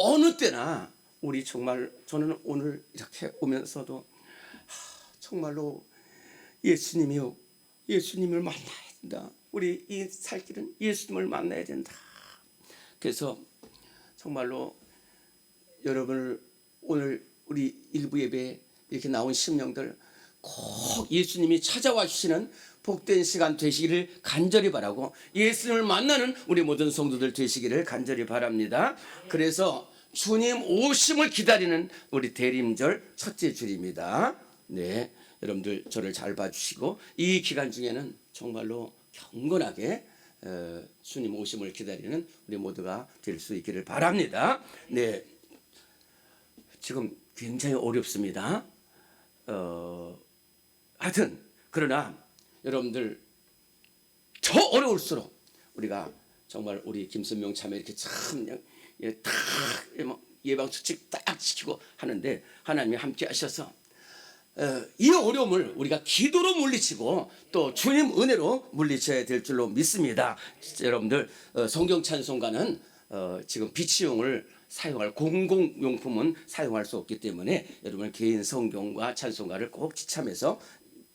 어느 때나 우리 정말 저는 오늘 이렇게 오면서도 정말로 예수님을 만나야 된다. 우리 이 살 길은 예수님을 만나야 된다. 그래서 정말로 여러분을 오늘 우리 일부 예배에 이렇게 나온 심령들 꼭 예수님이 찾아와 주시는 복된 시간 되시기를 간절히 바라고, 예수님을 만나는 우리 모든 성도들 되시기를 간절히 바랍니다. 그래서 주님 오심을 기다리는 우리 대림절 첫째 주일입니다. 네, 여러분들 저를 잘 봐주시고 이 기간 중에는 정말로 경건하게 주님 오심을 기다리는 우리 모두가 될 수 있기를 바랍니다. 네, 지금 굉장히 어렵습니다. 하여튼 그러나 여러분들 더 어려울수록 우리가 정말 우리 김선명 참에 이렇게 참 딱 예방 수칙 딱 지키고 하는데 하나님이 함께 하셔서 이 어려움을 우리가 기도로 물리치고 또 주님 은혜로 물리쳐야 될 줄로 믿습니다. 여러분들 성경 찬송가는 지금 비치용을 사용할 공공용품은 사용할 수 없기 때문에 여러분 개인 성경과 찬송가를 꼭 지참해서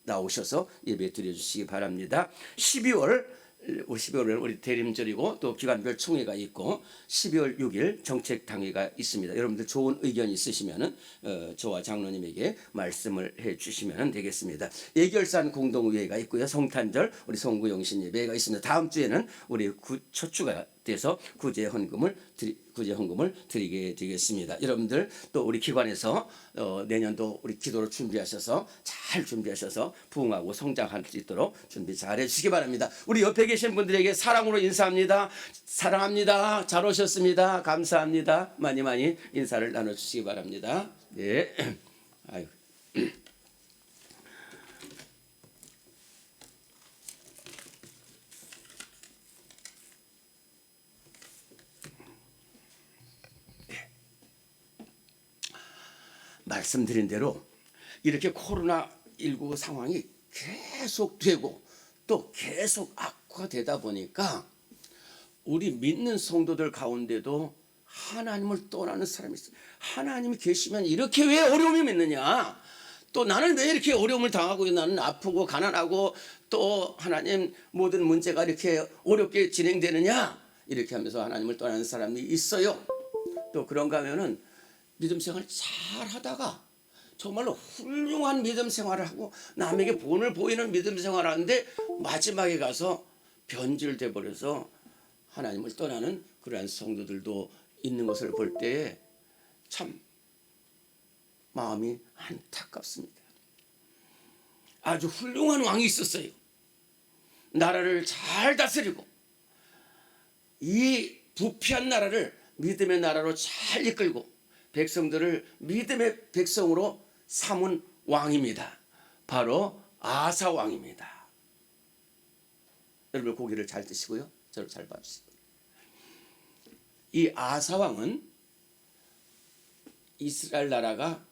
나오셔서 예배 드려주시기 바랍니다. 12월은 우리 대림절이고 또 기관별 총회가 있고 12월 6일 정책당회가 있습니다. 여러분들 좋은 의견 있으시면은 저와 장로님에게 말씀을 해주시면 되겠습니다. 예결산 공동의회가 있고요. 성탄절 우리 성구영신 예배가 있습니다. 다음 주에는 우리 첫 주가 돼서 구제 헌금을 드리게 되겠습니다. 여러분들 또 우리 기관에서 내년도 우리 기도를 준비하셔서 잘 준비하셔서 부흥하고 성장할 수 있도록 준비 잘 해주시기 바랍니다. 우리 옆에 계신 분들에게 사랑으로 인사합니다. 사랑합니다. 잘 오셨습니다. 감사합니다. 많이 인사를 나눠주시기 바랍니다. 네. 아유. 말씀드린 대로 이렇게 코로나19 상황이 계속되고 또 계속 악화되다 보니까 우리 믿는 성도들 가운데도 하나님을 떠나는 사람이 있어요. 하나님이 계시면 이렇게 왜 어려움이 있느냐, 또 나는 왜 이렇게 어려움을 당하고 나는 아프고 가난하고 또 하나님 모든 문제가 이렇게 어렵게 진행되느냐, 이렇게 하면서 하나님을 떠나는 사람이 있어요. 또 그런가 하면은 믿음 생활 잘 하다가 정말로 훌륭한 믿음 생활을 하고 남에게 본을 보이는 믿음 생활을 하는데 마지막에 가서 변질돼 버려서 하나님을 떠나는 그러한 성도들도 있는 것을 볼 때 참 마음이 안타깝습니다. 아주 훌륭한 왕이 있었어요. 나라를 잘 다스리고 이 부패한 나라를 믿음의 나라로 잘 이끌고 백성들을 믿음의 백성으로 삼은 왕입니다. 바로 아사 왕입니다. 여러분 고기를 잘 드시고요. 저를 잘 봐주세요. 이 아사 왕은 이스라엘 나라가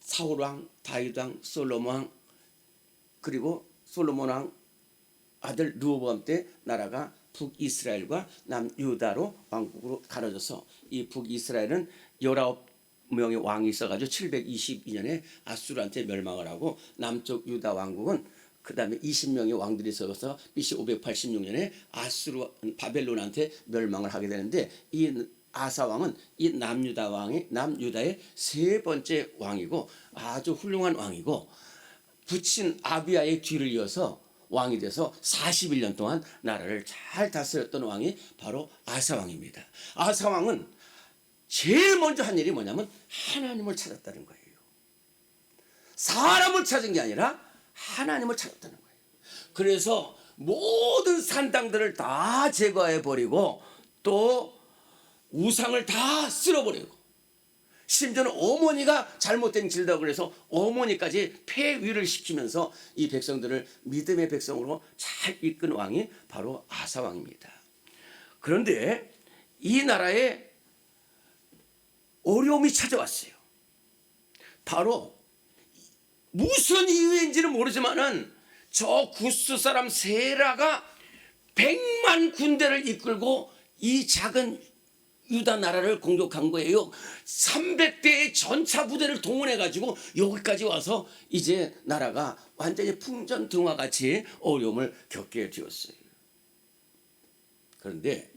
사울 왕, 다윗 왕, 솔로몬 왕, 그리고 솔로몬 왕 아들 르호보암 때 나라가 북이스라엘과 남유다로 왕국으로 가려져서 이 북이스라엘은 19명의 왕이 있어가지고 722년에 아수르한테 멸망을 하고, 남쪽 유다 왕국은 그 다음에 20명의 왕들이 있어서 BC 586년에 아수르 바벨론한테 멸망을 하게 되는데, 이 아사 왕은 이 남유다의 세 번째 왕이고 아주 훌륭한 왕이고, 부친 아비야의 뒤를 이어서 왕이 돼서 41년 동안 나라를 잘 다스렸던 왕이 바로 아사 왕입니다. 아사 왕은 제일 먼저 한 일이 뭐냐면 하나님을 찾았다는 거예요. 사람을 찾은 게 아니라 하나님을 찾았다는 거예요. 그래서 모든 산당들을 다 제거해 버리고 또 우상을 다 쓸어버리고, 심지어는 어머니가 잘못된 길다고 해서 어머니까지 폐위를 시키면서 이 백성들을 믿음의 백성으로 잘 이끈 왕이 바로 아사 왕입니다. 그런데 이 나라에 어려움이 찾아왔어요. 바로 무슨 이유인지는 모르지만은 저 구스 사람 세라가 100만 군대를 이끌고 이 작은 유다 나라를 공격한 거예요. 300대의 전차 부대를 동원해 가지고 여기까지 와서 이제 나라가 완전히 풍전등화 같이 어려움을 겪게 되었어요. 그런데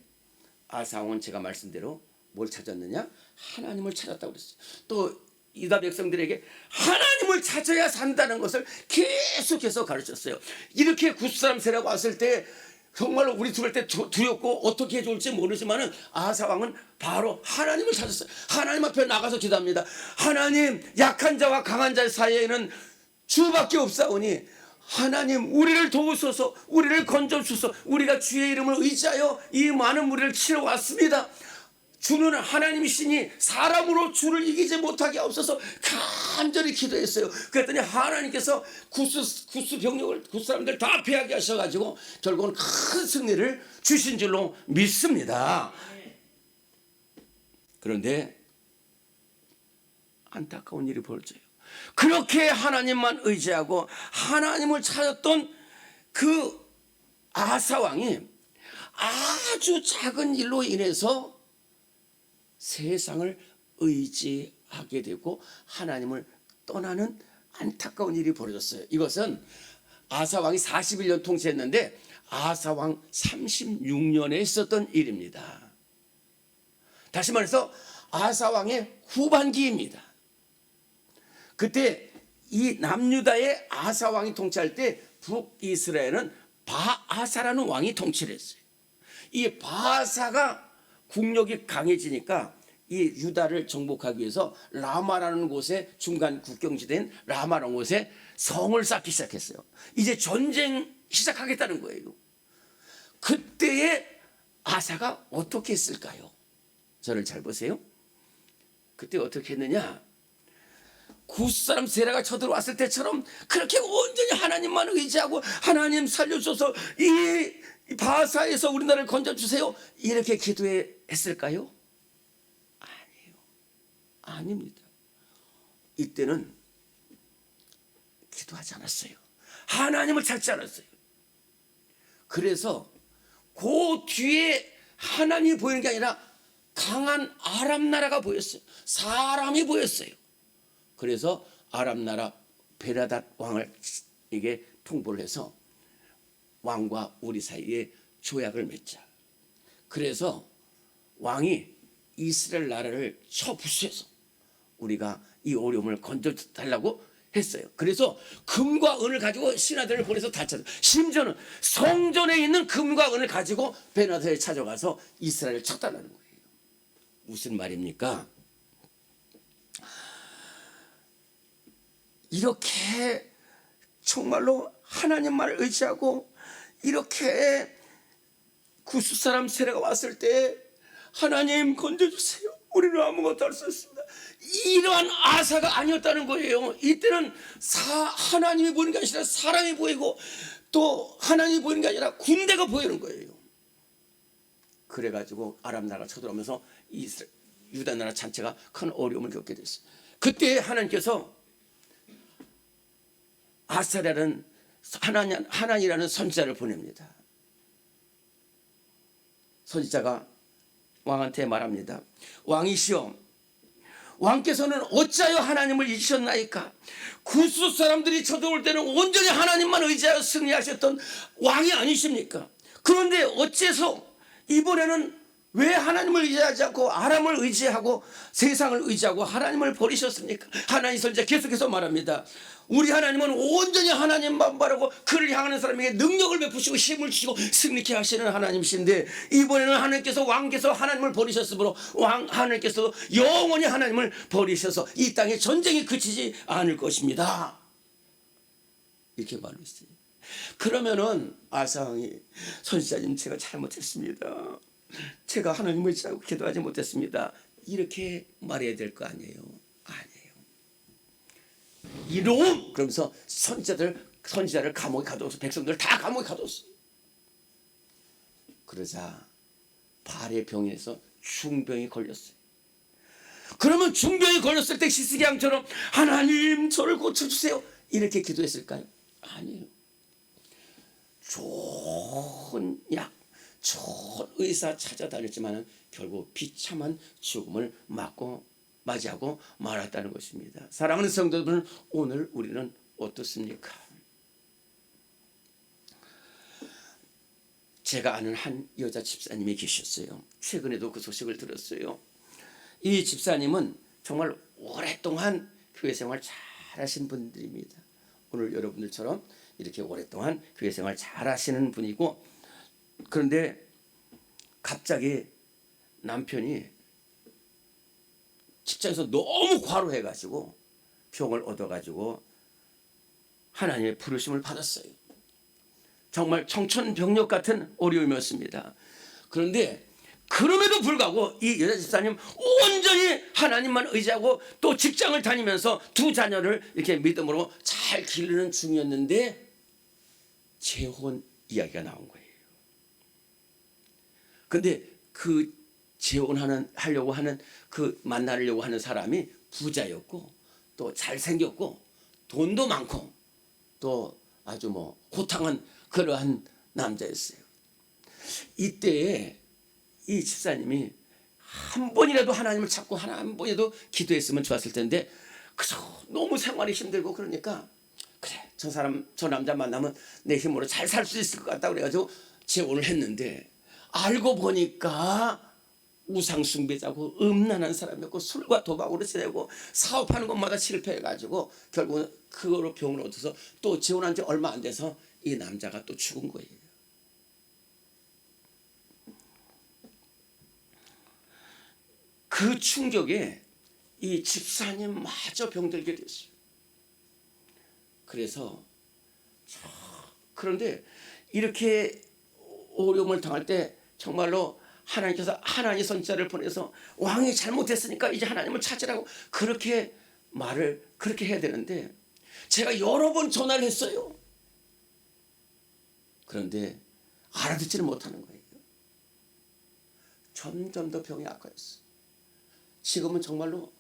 아사 왕은 제가 말씀대로 뭘 찾았느냐? 하나님을 찾았다고 그랬어요. 또 유다 백성들에게 하나님을 찾아야 산다는 것을 계속해서 가르쳤어요. 이렇게 굿사람 세라가 왔을 때 정말로 우리 들을 때 두렵고 어떻게 해줄지 모르지만은 아사 왕은 바로 하나님을 찾았어요. 하나님 앞에 나가서 기도합니다. 하나님, 약한 자와 강한 자 사이에는 주밖에 없사오니 하나님 우리를 도우소서, 우리를 건져주소서. 우리가 주의 이름을 의지하여 이 많은 무리를 치러 왔습니다. 주는 하나님이시니 사람으로 주를 이기지 못하게 하옵소서. 간절히 기도했어요. 그랬더니 하나님께서 구스 병력을 굿 사람들 다 패하게 하셔가지고 결국은 큰 승리를 주신 줄로 믿습니다. 그런데 안타까운 일이 벌어져요. 그렇게 하나님만 의지하고 하나님을 찾았던 그 아사 왕이 아주 작은 일로 인해서 세상을 의지하게 되고 하나님을 떠나는 안타까운 일이 벌어졌어요. 이것은 아사 왕이 41년 통치했는데 아사 왕 36년에 있었던 일입니다. 다시 말해서 아사 왕의 후반기입니다. 그때 이 남유다의 아사 왕이 통치할 때 북이스라엘은 바아사라는 왕이 통치를 했어요. 이 바아사가 국력이 강해지니까 이 유다를 정복하기 위해서 라마라는 곳에 중간 국경지대인 라마라는 곳에 성을 쌓기 시작했어요. 이제 전쟁 시작하겠다는 거예요. 그때의 아사가 어떻게 했을까요? 저를 잘 보세요. 그때 어떻게 했느냐? 굿사람 세라가 쳐들어왔을 때처럼 그렇게 온전히 하나님만 의지하고 하나님 살려줘서 이 바사에서 우리나라를 건져주세요 이렇게 기도했을까요? 아니에요. 아닙니다. 이때는 기도하지 않았어요. 하나님을 찾지 않았어요. 그래서 그 뒤에 하나님이 보이는 게 아니라 강한 아람 나라가 보였어요. 사람이 보였어요. 그래서 아람 나라 베라닷 왕을 이게 통보를 해서 왕과 우리 사이에 조약을 맺자. 그래서 왕이 이스라엘 나라를 쳐부수해서 우리가 이 어려움을 건져달라고 했어요. 그래서 금과 은을 가지고 신하들을 보내서 다 찾아. 심지어는 성전에 있는 금과 은을 가지고 베나다에 찾아가서 이스라엘을 쳤다는 거예요. 무슨 말입니까? 이렇게 정말로 하나님만을 의지하고 이렇게 구스 사람 세례가 왔을 때 하나님 건져주세요. 우리는 아무것도 할 수 없습니다. 이러한 아사가 아니었다는 거예요. 이때는 하나님이 보이는 게 아니라 사람이 보이고 또 하나님이 보이는 게 아니라 군대가 보이는 거예요. 그래가지고 아람 나라가 쳐들어오면서 유다 나라 전체가 큰 어려움을 겪게 됐어요. 그때 하나님께서 아사라는 하나님이라는 선지자를 보냅니다. 선지자가 왕한테 말합니다. 왕이시여, 왕께서는 어찌하여 하나님을 잊으셨나이까? 구스 사람들이 쳐들어올 때는 온전히 하나님만 의지하여 승리하셨던 왕이 아니십니까? 그런데 어째서 이번에는 왜 하나님을 의지하지 않고 아람을 의지하고 세상을 의지하고 하나님을 버리셨습니까? 하나님 선지자 계속해서 말합니다. 우리 하나님은 온전히 하나님만 바라고 그를 향하는 사람에게 능력을 베푸시고 힘을 주시고 승리케 하시는 하나님이신데 이번에는 하나님께서 왕께서 하나님을 버리셨으므로 하나님께서 영원히 하나님을 버리셔서 이 땅에 전쟁이 그치지 않을 것입니다. 이렇게 말했어요. 그러면은 아사왕이 선지자님 제가 잘못했습니다. 제가 하나님을 의지하고 기도하지 못했습니다. 이렇게 말해야 될 거 아니에요. 아니에요. 이놈! 그러면서 선지자를 감옥에 가둬서 백성들 다 감옥에 가뒀어요. 그러자 발의 병에서 중병이 걸렸어요. 그러면 중병이 걸렸을 때 시스기양처럼 하나님 저를 고쳐주세요 이렇게 기도했을까요? 아니에요. 좋은 약, 좋은 의사 찾아다녔지만 결국 비참한 죽음을 맞이하고 말았다는 것입니다. 사랑하는 성도들, 오늘 우리는 어떻습니까? 제가 아는 한 여자 집사님이 계셨어요. 최근에도 그 소식을 들었어요. 이 집사님은 정말 오랫동안 교회 생활 잘하신 분들입니다. 오늘 여러분들처럼 이렇게 오랫동안 교회 생활 잘하시는 분이고, 그런데 갑자기 남편이 직장에서 너무 과로해가지고 병을 얻어가지고 하나님의 부르심을 받았어요. 정말 청천벽력 같은 어려움이었습니다. 그런데 그럼에도 불구하고 이 여자 집사님 온전히 하나님만 의지하고 또 직장을 다니면서 두 자녀를 이렇게 믿음으로 잘 기르는 중이었는데 재혼 이야기가 나온 거예요. 근데 그 재혼하려고 하는 만나려고 하는 사람이 부자였고 또 잘생겼고 돈도 많고 또 아주 호탕한 그러한 남자였어요. 이때에 이 집사님이 한 번이라도 하나님을 찾고 한 번이라도 기도했으면 좋았을 텐데 그저 너무 생활이 힘들고 그러니까 그래 저 남자 만나면 내 힘으로 잘 살 수 있을 것 같다 그래가지고 재혼을 했는데 알고 보니까 우상숭배자고 음란한 사람이었고 술과 도박으로 지내고 사업하는 것마다 실패해가지고 결국은 그거로 병을 얻어서 또 재혼한 지 얼마 안 돼서 이 남자가 또 죽은 거예요. 그 충격에 이 집사님마저 병들게 됐어요. 그런데 이렇게 어려움을 당할 때 정말로 하나님께서 하나님 선지자를 보내서 왕이 잘못했으니까 이제 하나님을 찾으라고 그렇게 해야 되는데 제가 여러 번 전화를 했어요. 그런데 알아듣지를 못하는 거예요. 점점 더 병이 악화했어요. 지금은 정말로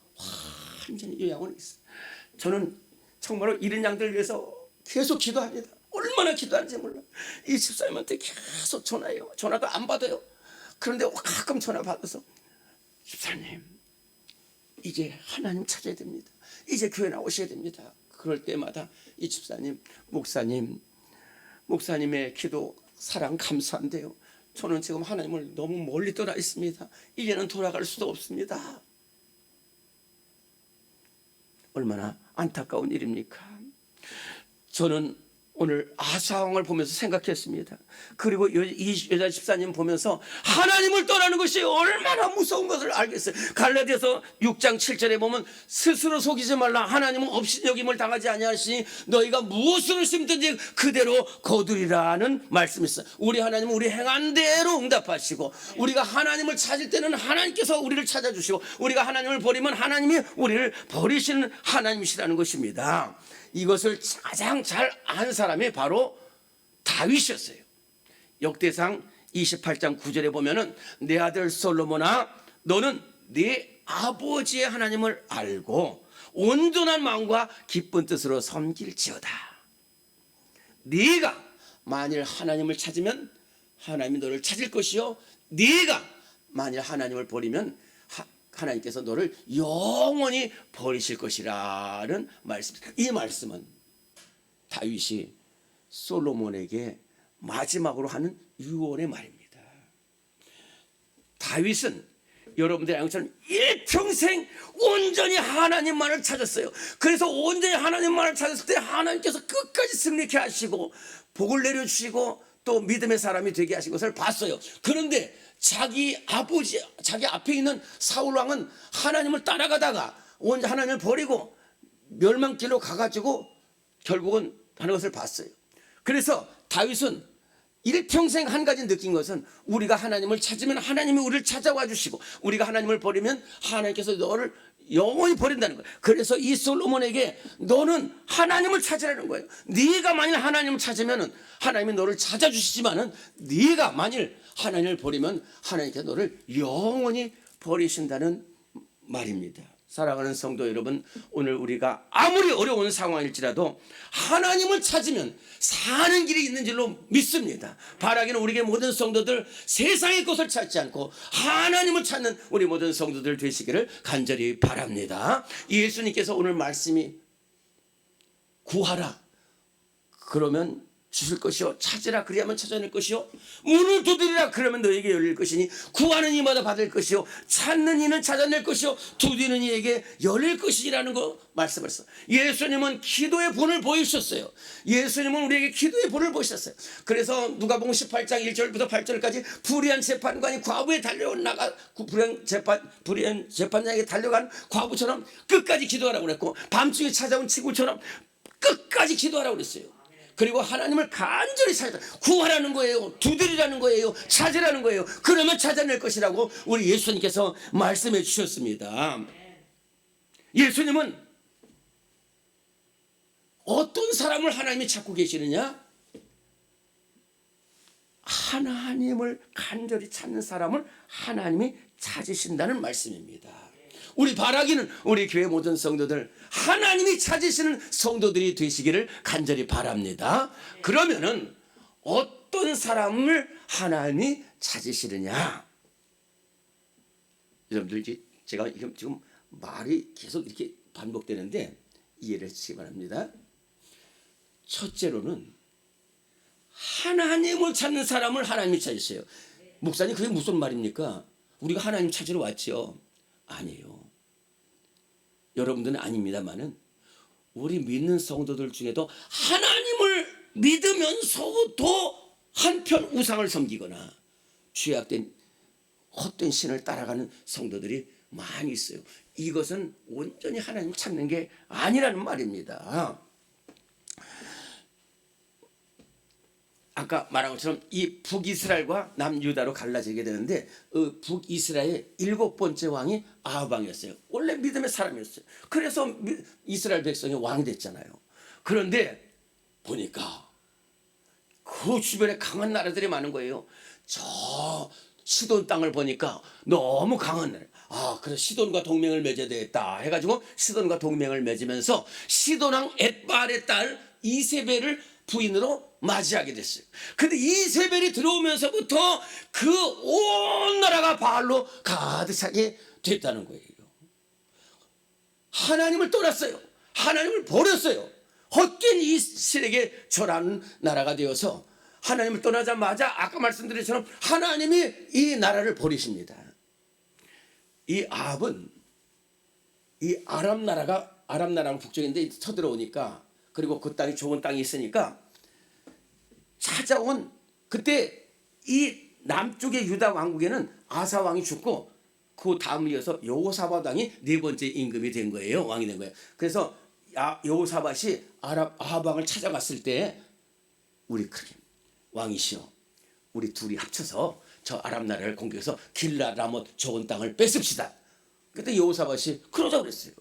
완전히 요양원에 있어요. 저는 정말로 이런 양들을 위해서 계속 기도합니다. 얼마나 기도하는지 몰라요. 이 집사님한테 계속 전화해요. 전화도 안 받아요. 그런데 가끔 전화 받아서 집사님 이제 하나님 찾아야 됩니다. 이제 교회 나오셔야 됩니다. 그럴 때마다 이 집사님 목사님의 기도 사랑 감사한데요. 저는 지금 하나님을 너무 멀리 떠나 있습니다. 이제는 돌아갈 수도 없습니다. 얼마나 안타까운 일입니까? 저는 오늘 상황을 보면서 생각했습니다. 그리고 이 여자 집사님 보면서 하나님을 떠나는 것이 얼마나 무서운 것을 알겠어요. 갈라디아서 6장 7절에 보면 스스로 속이지 말라. 하나님은 업신여김을 당하지 아니하시니 너희가 무엇으로 심든지 그대로 거두리라는 말씀이 있어요. 우리 하나님은 우리 행한 대로 응답하시고 우리가 하나님을 찾을 때는 하나님께서 우리를 찾아주시고 우리가 하나님을 버리면 하나님이 우리를 버리시는 하나님이시라는 것입니다. 이것을 가장 잘 아는 사람이 바로 다윗이었어요. 역대상 28장 9절에 보면은 내 아들 솔로몬아 너는 네 아버지의 하나님을 알고 온전한 마음과 기쁜 뜻으로 섬길지어다. 네가 만일 하나님을 찾으면 하나님이 너를 찾을 것이요 네가 만일 하나님을 버리면 하나님께서 너를 영원히 버리실 것이라는 말씀. 이 말씀은 다윗이 솔로몬에게 마지막으로 하는 유언의 말입니다. 다윗은 여러분들의 양처럼 일평생 온전히 하나님만을 찾았어요. 그래서 온전히 하나님만을 찾았을 때 하나님께서 끝까지 승리케 하시고 복을 내려주시고 또 믿음의 사람이 되게 하신 것을 봤어요. 그런데 자기 앞에 있는 사울 왕은 하나님을 따라가다가 온전히 하나님을 버리고 멸망길로 가가지고 결국은 하는 것을 봤어요. 그래서 다윗은 일평생 한 가지 느낀 것은 우리가 하나님을 찾으면 하나님이 우리를 찾아와 주시고 우리가 하나님을 버리면 하나님께서 너를 영원히 버린다는 거예요. 그래서 이 솔로몬에게 너는 하나님을 찾으라는 거예요. 네가 만일 하나님을 찾으면 하나님이 너를 찾아주시지만은 네가 만일 하나님을 버리면 하나님께서 너를 영원히 버리신다는 말입니다. 사랑하는 성도 여러분, 오늘 우리가 아무리 어려운 상황일지라도 하나님을 찾으면 사는 길이 있는 줄로 믿습니다. 바라기는 우리에게 모든 성도들 세상의 것을 찾지 않고 하나님을 찾는 우리 모든 성도들 되시기를 간절히 바랍니다. 예수님께서 오늘 말씀이 구하라 그러면 주실 것이요, 찾으라 그리하면 찾아낼 것이요, 문을 두드리라 그러면 너에게 열릴 것이니, 구하는 이마다 받을 것이요, 찾는 이는 찾아낼 것이요, 두드리는 이에게 열릴 것이라는 거 말씀하셨어요. 예수님은 기도의 본을 보이셨어요. 예수님은 우리에게 기도의 본을 보이셨어요. 그래서 누가복음 18장 1절부터 8절까지 불의한 재판관이 과부에 달려나가, 불의한 재판장에게 달려간 과부처럼 끝까지 기도하라고 그랬고, 밤중에 찾아온 친구처럼 끝까지 기도하라고 그랬어요. 그리고 하나님을 간절히 찾아 구하라는 거예요. 두드리라는 거예요. 찾으라는 거예요. 그러면 찾아낼 것이라고 우리 예수님께서 말씀해 주셨습니다. 예수님은 어떤 사람을 하나님이 찾고 계시느냐? 하나님을 간절히 찾는 사람을 하나님이 찾으신다는 말씀입니다. 우리 바라기는 우리 교회 모든 성도들 하나님이 찾으시는 성도들이 되시기를 간절히 바랍니다. 그러면은 어떤 사람을 하나님이 찾으시느냐? 여러분들, 제가 지금 말이 계속 이렇게 반복되는데 이해를 해주시기 바랍니다. 첫째로는 하나님을 찾는 사람을 하나님이 찾으세요. 목사님, 그게 무슨 말입니까? 우리가 하나님 찾으러 왔죠. 아니에요. 여러분들은 아닙니다만은 우리 믿는 성도들 중에도 하나님을 믿으면서도 한편 우상을 섬기거나 죄악된 헛된 신을 따라가는 성도들이 많이 있어요. 이것은 온전히 하나님을 찾는 게 아니라는 말입니다. 아까 말한 것처럼 이 북이스라엘과 남유다로 갈라지게 되는데 북이스라엘의 7번째 왕이 아합 왕이었어요. 원래 믿음의 사람이었어요. 그래서 이스라엘 백성이 왕이 됐잖아요. 그런데 보니까 그 주변에 강한 나라들이 많은 거예요. 저 시돈 땅을 보니까 너무 강한 나라. 그래서 시돈과 동맹을 맺어야 되겠다 해가지고 시돈과 동맹을 맺으면서 시돈왕 엣발의 딸 이세벨을 부인으로 맞이하게 됐어요. 근데 이세벨이 들어오면서부터 그 온 나라가 바알로 가득 차게 됐다는 거예요. 하나님을 떠났어요. 하나님을 버렸어요. 헛된 이 신에게 절하는 나라가 되어서 하나님을 떠나자마자 아까 말씀드린 것처럼 하나님이 이 나라를 버리십니다. 이 아합은 이 아람 나라랑 북쪽인데 쳐들어오니까, 그리고 그 땅이 좋은 땅이 있으니까 찾아온, 그때 이 남쪽의 유다 왕국에는 아사 왕이 죽고 그 다음 이어서 여호사밧 왕이 4번째 임금이 된 거예요. 왕이 된 거예요. 그래서 여호사밧이 아합 왕을 찾아갔을 때, 우리 크림 왕이시여, 우리 둘이 합쳐서 저 아람 나라를 공격해서 길라 라못 좋은 땅을 뺏읍시다. 그때 여호사밧이 그러자 그랬어요.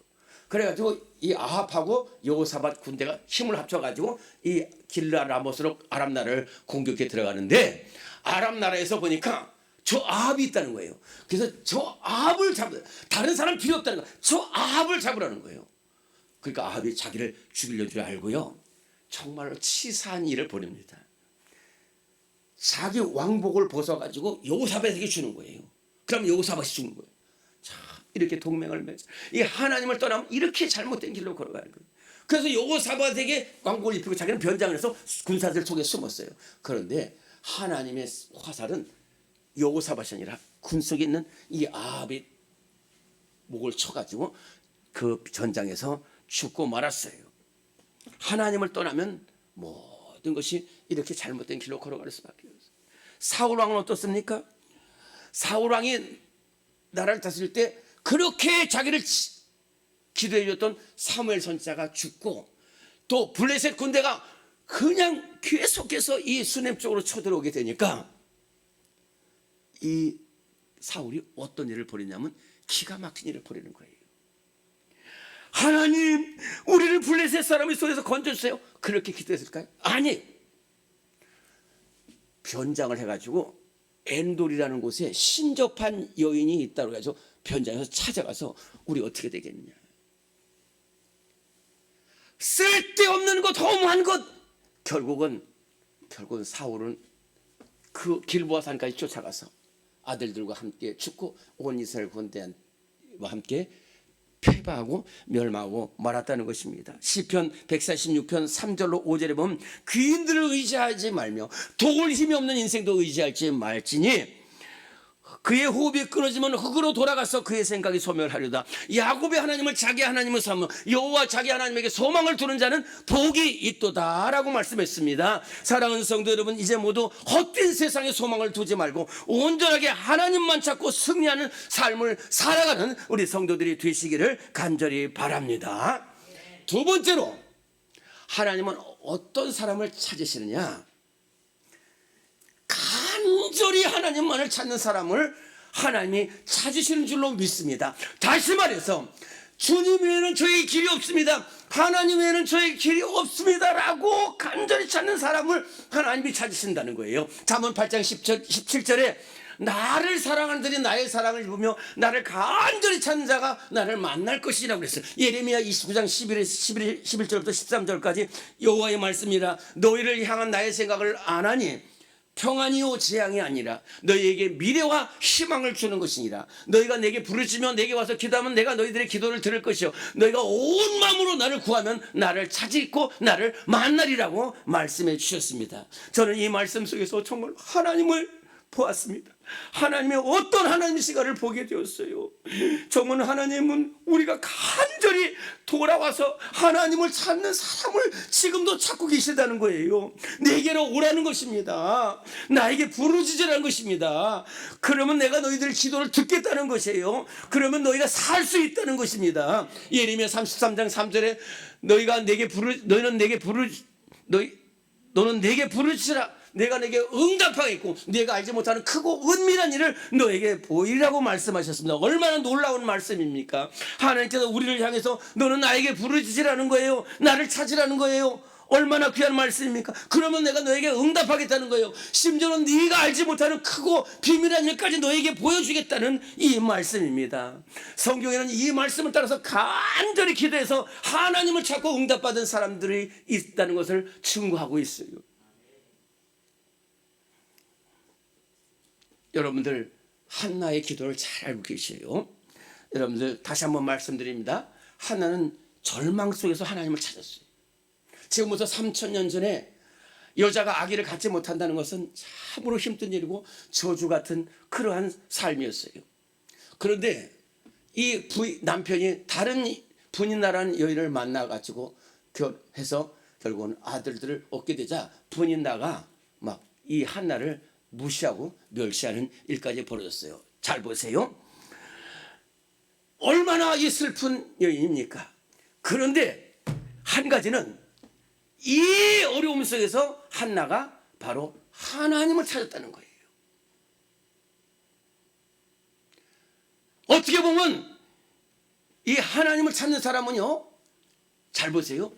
그래가지고 이 아합하고 여호사밧 군대가 힘을 합쳐가지고 이 길라 라못으로 아람 나라를 공격해 들어가는데, 아람 나라에서 보니까 저 아합이 있다는 거예요. 그래서 저 아합을 다른 사람 필요 없다는 거예요. 저 아합을 잡으라는 거예요. 그러니까 아합이 자기를 죽이려는 줄 알고요, 정말로 치사한 일을 벌입니다. 자기 왕복을 벗어가지고 여호사밧에게 주는 거예요. 그럼 여호사밧이 죽는 거예요. 자, 이렇게 동맹을 맺어. 이 하나님을 떠나면 이렇게 잘못된 길로 걸어가는 거예요. 그래서 여호사밧에게 왕복을 입히고 자기는 변장을 해서 군사들 속에 숨었어요. 그런데 하나님의 화살은 여호사밧이 아니라 군 속에 있는 이 아합의 목을 쳐가지고 그 전장에서 죽고 말았어요. 하나님을 떠나면 모든 것이 이렇게 잘못된 길로 걸어갈 수밖에 없어요. 사울 왕은 어떻습니까? 사울 왕이 나라를 다스릴 때 그렇게 자기를 기도해 줬던 사무엘 선지자가 죽고, 또 블레셋 군대가 그냥 계속해서 이 수넴 쪽으로 쳐들어오게 되니까 이 사울이 어떤 일을 벌이냐면 기가 막힌 일을 벌이는 거예요. 하나님, 우리를 블레셋 사람의 손에서 건져주세요. 그렇게 기도했을까요? 아니, 변장을 해가지고 엔돌이라는 곳에 신접한 여인이 있다고 해서 변장해서 찾아가서 우리 어떻게 되겠냐. 쓸데없는 것, 허무한 것. 결국은 사울은 그 길보아 산까지 쫓아가서 아들들과 함께 죽고 온 이스라엘 군대와 함께 패배하고 멸망하고 말았다는 것입니다. 시편 146편 3절로 5절에 보면 귀인들을 의지하지 말며 도울 힘이 없는 인생도 의지할지 말지니 그의 호흡이 끊어지면 흙으로 돌아가서 그의 생각이 소멸하려다. 야곱의 하나님을 자기 하나님을 삼어 여호와 자기 하나님에게 소망을 두는 자는 복이 있도다 라고 말씀했습니다. 사랑하는 성도 여러분, 이제 모두 헛된 세상에 소망을 두지 말고 온전하게 하나님만 찾고 승리하는 삶을 살아가는 우리 성도들이 되시기를 간절히 바랍니다. 두 번째로, 하나님은 어떤 사람을 찾으시느냐? 간절히 하나님만을 찾는 사람을 하나님이 찾으시는 줄로 믿습니다. 다시 말해서 주님 외에는 저의 길이 없습니다, 하나님 외에는 저의 길이 없습니다 라고 간절히 찾는 사람을 하나님이 찾으신다는 거예요. 잠언 8장 17절에 나를 사랑하는 들이 나의 사랑을 입으며 나를 간절히 찾는 자가 나를 만날 것이라고 그랬어요. 예레미야 29장 11절부터 13절까지 여호와의 말씀이라. 너희를 향한 나의 생각을 아나니 평안이요 재앙이 아니라 너희에게 미래와 희망을 주는 것이니라. 너희가 내게 부르짖으며 내게 와서 기도하면 내가 너희들의 기도를 들을 것이요 너희가 온 마음으로 나를 구하면 나를 찾고 나를 만나리라고 말씀해 주셨습니다. 저는 이 말씀 속에서 정말 하나님을 보았습니다. 하나님의 어떤 하나님이신가를 보게 되었어요. 정말 하나님은 우리가 간절히 돌아와서 하나님을 찾는 사람을 지금도 찾고 계시다는 거예요. 내게로 오라는 것입니다. 나에게 부르짖으라는 것입니다. 그러면 내가 너희들의 기도를 듣겠다는 것이에요. 그러면 너희가 살 수 있다는 것입니다. 예레미야 33장 3절에 너는 내게 부르짖으라. 내가 내게 응답하겠고 내가 알지 못하는 크고 은밀한 일을 너에게 보이라고 말씀하셨습니다. 얼마나 놀라운 말씀입니까? 하나님께서 우리를 향해서 너는 나에게 부르짖으라는 거예요. 나를 찾으라는 거예요. 얼마나 귀한 말씀입니까? 그러면 내가 너에게 응답하겠다는 거예요. 심지어는 네가 알지 못하는 크고 비밀한 일까지 너에게 보여주겠다는 이 말씀입니다. 성경에는 이 말씀을 따라서 간절히 기도해서 하나님을 찾고 응답받은 사람들이 있다는 것을 증거하고 있어요. 여러분들 한나의 기도를 잘 알고 계세요. 여러분들 다시 한번 말씀드립니다. 한나는 절망 속에서 하나님을 찾았어요. 지금부터 3000년 전에 여자가 아기를 갖지 못한다는 것은 참으로 힘든 일이고 저주 같은 그러한 삶이었어요. 그런데 이 남편이 다른 분이 나라는 여인을 만나가지고 결혼해서 결국은 아들들을 얻게 되자 분인 나가 막 이 한나를 무시하고 멸시하는 일까지 벌어졌어요. 잘 보세요. 얼마나 이 슬픈 여인입니까? 그런데 한 가지는 이 어려움 속에서 한나가 바로 하나님을 찾았다는 거예요. 어떻게 보면 이 하나님을 찾는 사람은요, 잘 보세요.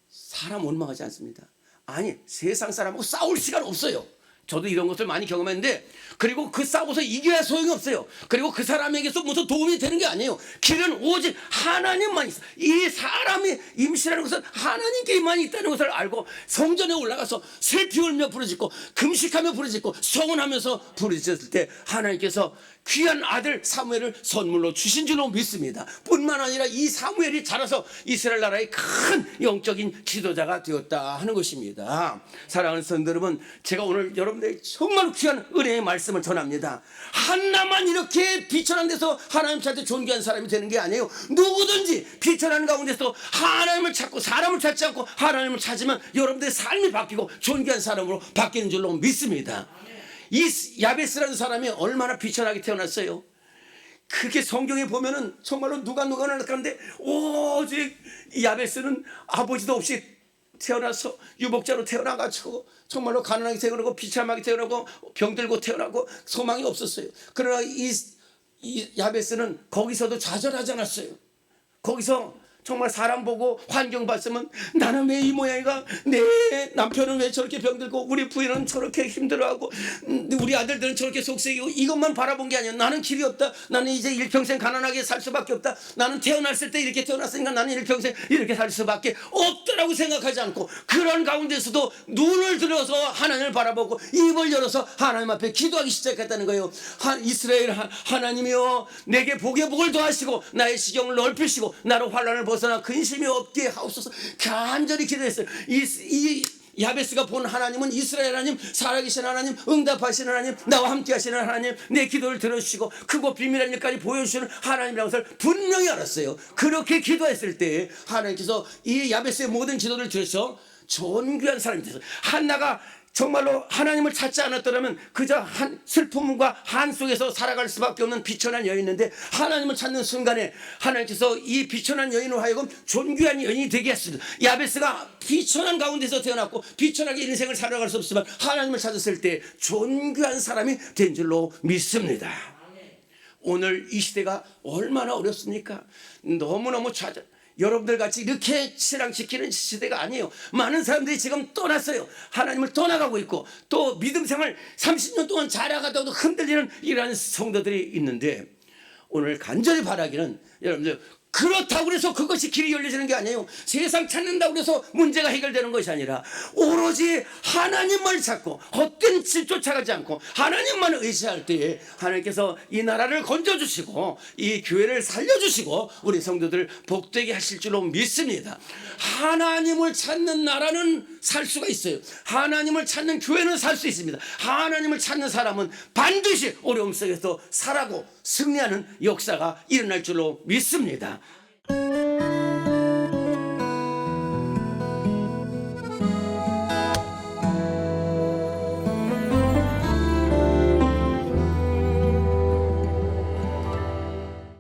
사람 원망하지 않습니다. 아니, 세상 사람하고 싸울 시간 없어요. 저도 이런 것을 많이 경험했는데, 그리고 그 싸워서 이겨야 소용이 없어요. 그리고 그 사람에게서 무슨 도움이 되는 게 아니에요. 길은 오직 하나님만 있어. 이 사람이 임신하는 것은 하나님께만 있다는 것을 알고 성전에 올라가서 슬피 울며 부르짖고 금식하며 부르짖고 서원하면서 부르짖을 때 하나님께서 귀한 아들 사무엘을 선물로 주신 줄로 믿습니다. 뿐만 아니라 이 사무엘이 자라서 이스라엘 나라의 큰 영적인 지도자가 되었다 하는 것입니다. 사랑하는 성도 여러분, 제가 오늘 여러분들에게 정말 귀한 은혜의 말씀을 전합니다. 한나만 이렇게 비천한 데서 하나님 찾을 존귀한 사람이 되는 게 아니에요. 누구든지 비천한 가운데서 하나님을 찾고 사람을 찾지 않고 하나님을 찾으면 여러분들의 삶이 바뀌고 존귀한 사람으로 바뀌는 줄로 믿습니다. 이 야베스라는 사람이 얼마나 비천하게 태어났어요. 그게 성경에 보면은 정말로 누가 나타나는데 오직 야베스는 아버지도 없이 태어나서 유복자로 태어나가지고 정말로 가난하게 태어나고 비참하게 태어나고 병들고 태어나고 소망이 없었어요. 그러나 이 야베스는 거기서도 좌절하지 않았어요. 거기서 정말 사람 보고 환경 봤으면 나는 왜 이 모양이가, 내 남편은 왜 저렇게 병들고 우리 부인은 저렇게 힘들어하고 우리 아들들은 저렇게 속썩이고, 이것만 바라본 게 아니야. 나는 길이 없다. 나는 이제 일평생 가난하게 살 수밖에 없다. 나는 태어났을 때 이렇게 태어났으니까 나는 일평생 이렇게 살 수밖에 없다라고 생각하지 않고, 그런 가운데서도 눈을 들어서 하나님을 바라보고 입을 열어서 하나님 앞에 기도하기 시작했다는 거예요. 이스라엘 하나님이여, 내게 복의 복을 더하시고 나의 시경을 넓히시고 나로 환난을 벗어나 근심이 없게 하옵소서. 간절히 기도했어요. 이 야베스가 본 하나님은 이스라엘 하나님, 살아계신 하나님, 응답하시는 하나님, 나와 함께 하시는 하나님, 내 기도를 들어주시고 크고 비밀한 일까지 보여주시는 하나님이라는 것을 분명히 알았어요. 그렇게 기도했을 때 하나님께서 이 야베스의 모든 기도를 들으셔 존귀한 사람이 됐어요. 한나가 정말로 하나님을 찾지 않았더라면 그저 한 슬픔과 한 속에서 살아갈 수밖에 없는 비천한 여인인데, 하나님을 찾는 순간에 하나님께서 이 비천한 여인으로 하여금 존귀한 여인이 되게 했습니다. 야베스가 비천한 가운데서 태어났고 비천하게 인생을 살아갈 수 없지만 하나님을 찾았을 때 존귀한 사람이 된 줄로 믿습니다. 오늘 이 시대가 얼마나 어렵습니까? 너무너무 여러분들 같이 이렇게 신앙지키는 시대가 아니에요. 많은 사람들이 지금 떠났어요. 하나님을 떠나가고 있고, 또 믿음 생활 30년 동안 잘해가다가도 흔들리는 이러한 성도들이 있는데, 오늘 간절히 바라기는, 여러분들 그렇다고 해서 그것이 길이 열려지는 게 아니에요. 세상 찾는다고 해서 문제가 해결되는 것이 아니라 오로지 하나님만 찾고 헛된 길 쫓아가지 않고 하나님만 의지할 때에 하나님께서 이 나라를 건져주시고 이 교회를 살려주시고 우리 성도들 복되게 하실 줄로 믿습니다. 하나님을 찾는 나라는 살 수가 있어요. 하나님을 찾는 교회는 살 수 있습니다. 하나님을 찾는 사람은 반드시 어려움 속에서 살아고 승리하는 역사가 일어날 줄로 믿습니다.